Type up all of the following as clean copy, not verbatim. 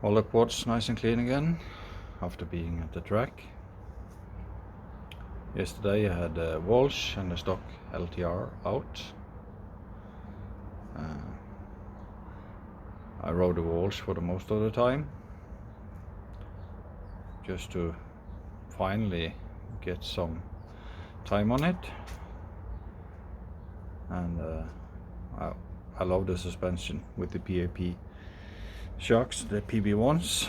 All the quads nice and clean again after being at the track. Yesterday I had a Walsh and a Stock LTR out. I rode a Walsh for the most of the time, just to finally get some time on it. And I love the suspension with the PAP shocks, the PB1s,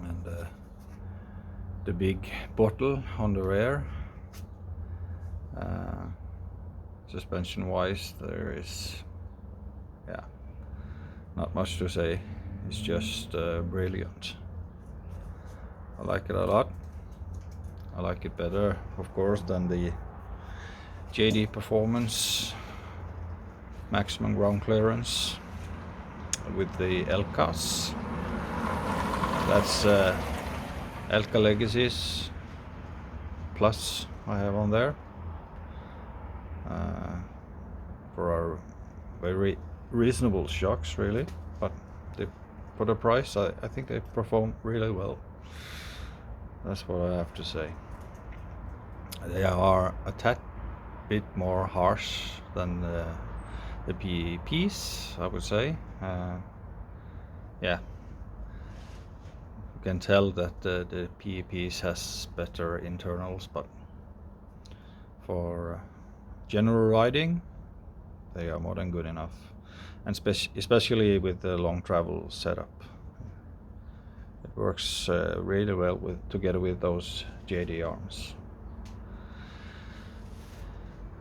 and the big bottle on the rear. Suspension wise, there is not much to say. It's just brilliant. I like it a lot. I like it better, of course, than the JD Performance maximum ground clearance with the Elkas. That's Elka Legacies Plus I have on there for a very reasonable shocks, really, but for the price I think they perform really well. That's what I have to say. They are a tad bit more harsh than the PEPs, I would say. Yeah, you can tell that the PEPs has better internals, but for general riding they are more than good enough, and especially with the long travel setup. It works really well together with those JD arms.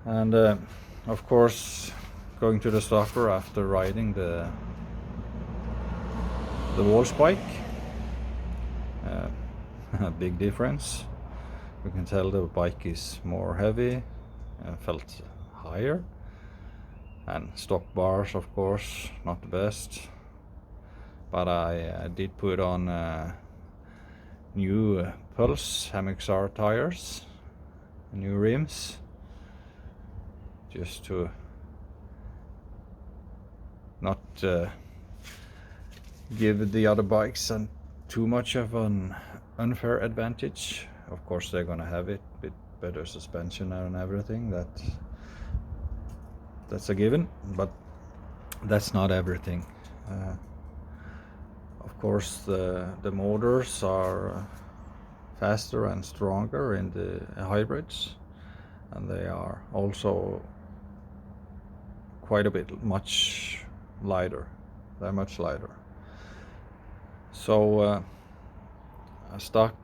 And of course, going to the stopper after riding the Walsh bike, a big difference. You can tell the bike is more heavy, felt higher, and stock bars, of course, not the best. But I did put on new Pulse MXR tires, new rims, just to not give the other bikes too much of an unfair advantage. Of course they're gonna have it with better suspension and everything, that's a given, but that's not everything. Of course the motors are faster and stronger in the hybrids, and they are also quite a bit much lighter. They're much lighter. So a stock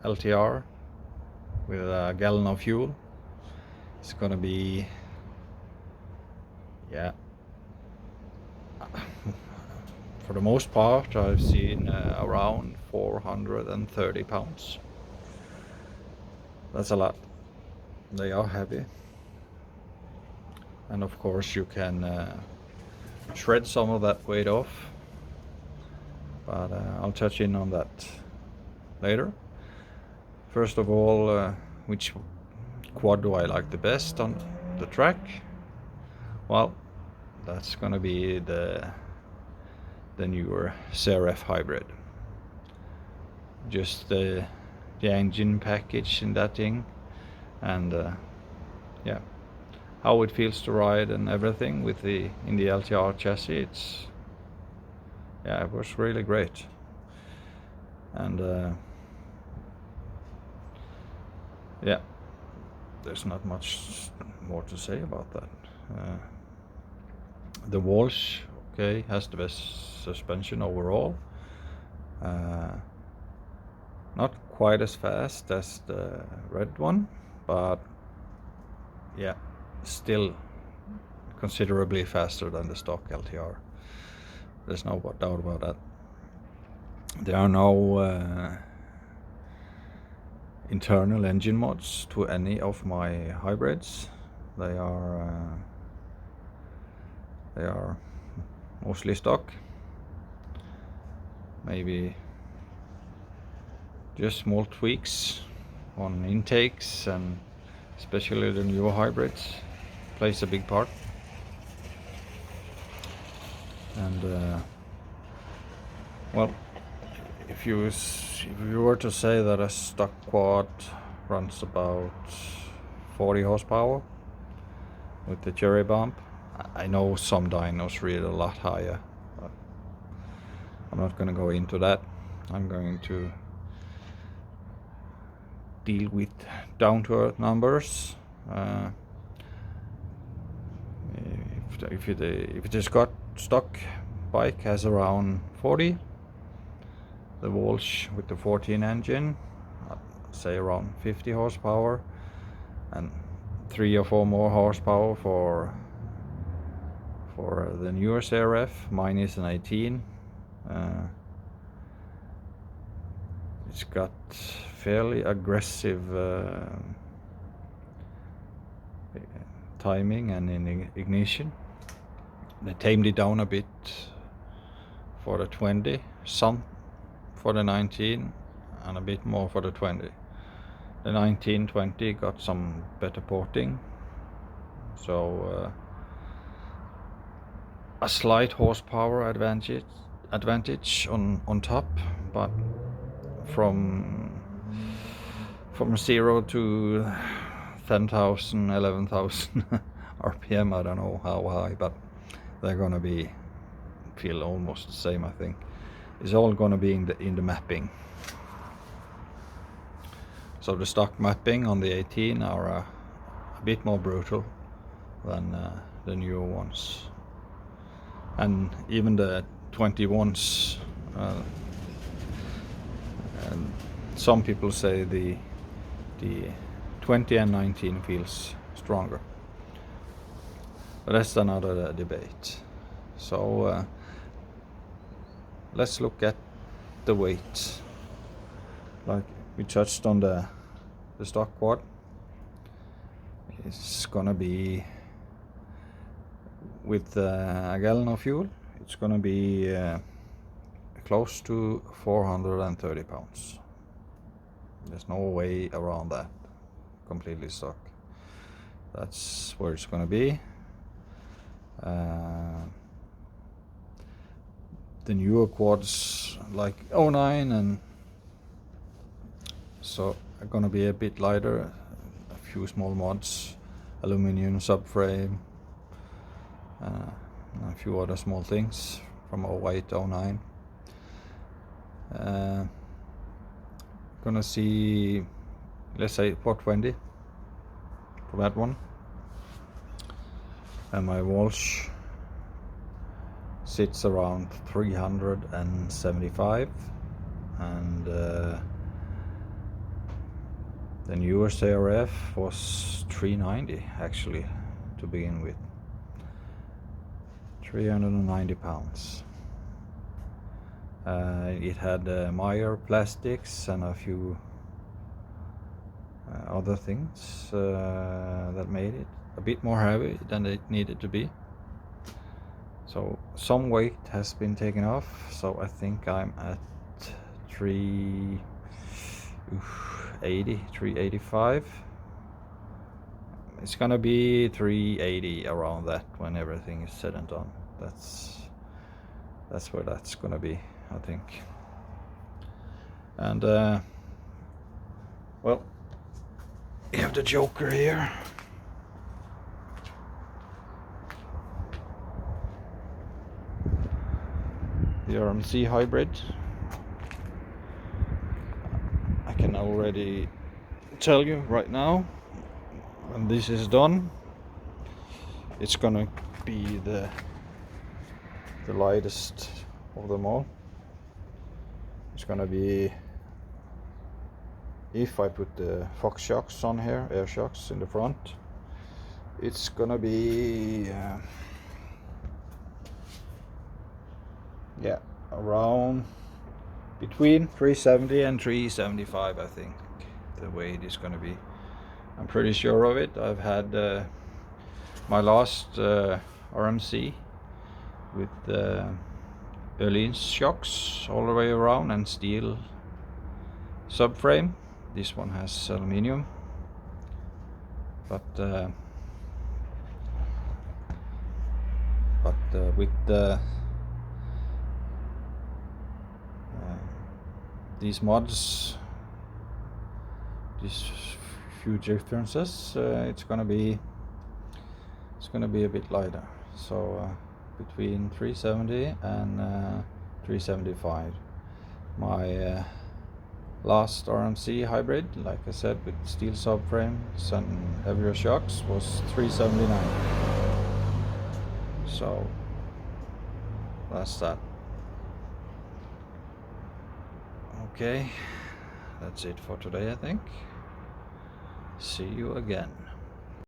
LTR with a gallon of fuel is gonna be, for the most part I've seen around 430 pounds. That's a lot. They are heavy, and of course you can shred some of that weight off, but I'll touch in on that later. First of all, which quad do I like the best on the track? Well, that's gonna be the newer CRF hybrid. Just the engine package in that thing, and how it feels to ride and everything with in the LTR chassis. It was really great. And there's not much more to say about that. The Walsh, has the best suspension overall. Not quite as fast as the red one, but still considerably faster than the stock LTR. There's no doubt about that. There are no internal engine mods to any of my hybrids. They are mostly stock. Maybe just small tweaks on intakes, and especially the newer hybrids plays a big part. And Well, if you were to say that a stock quad runs about 40 horsepower with the cherry bump, I know some dynos read a lot higher, but I'm not going to go into that. I'm going to deal with down-to-earth numbers. If it is got stock bike has around 40, the Walsh with the 14 engine, say around 50 horsepower, and 3 or 4 more horsepower for the newer CRF. Mine is an 18. It's got fairly aggressive timing and in ignition. They tamed it down a bit for the 20, some for the 19, and a bit more for the 20. The 1920 got some better porting, so a slight horsepower advantage on top, but from 0 to 10,000, 11,000 RPM, I don't know how high, but they're gonna feel almost the same. I think it's all gonna be in the mapping. So the stock mapping on the 18 are a bit more brutal than the newer ones, and even the 21s. And some people say the 20 and 19 feels stronger, but that's another debate. So let's look at the weight. Like we touched on the stock quad, it's gonna be with a gallon of fuel, it's gonna be close to 430 pounds. There's no way around that. Completely stock. That's where it's gonna be. The newer quads like 09 and so are gonna be a bit lighter. A few small mods, aluminum subframe, a few other small things from 08, 09. Gonna see, let's say 420 for that one, and my Walsh sits around 375, and the newer CRF was 390 actually to begin with. 390 pounds. It had Meyer plastics and a few other things that made it a bit more heavy than it needed to be. So some weight has been taken off, so I think I'm at 385. It's gonna be 380 around that when everything is said and done. That's where that's gonna be, I think. And well, we have the Joker here. The RMC hybrid. I can already tell you right now, when this is done, it's gonna be the lightest of them all. It's gonna be, if I put the Fox shocks on here, air shocks in the front, it's gonna be yeah, around between 370 and 375, I think the weight is gonna be. I'm pretty sure of it. I've had my last RMC with Berlin shocks all the way around and steel subframe. This one has aluminium, but with the these mods, these few differences, it's gonna be a bit lighter. So between 370 and 375. My last RMC hybrid, like I said, with steel subframes and heavier shocks, was 379. So that's that. Okay, that's it for today, I think. See you again.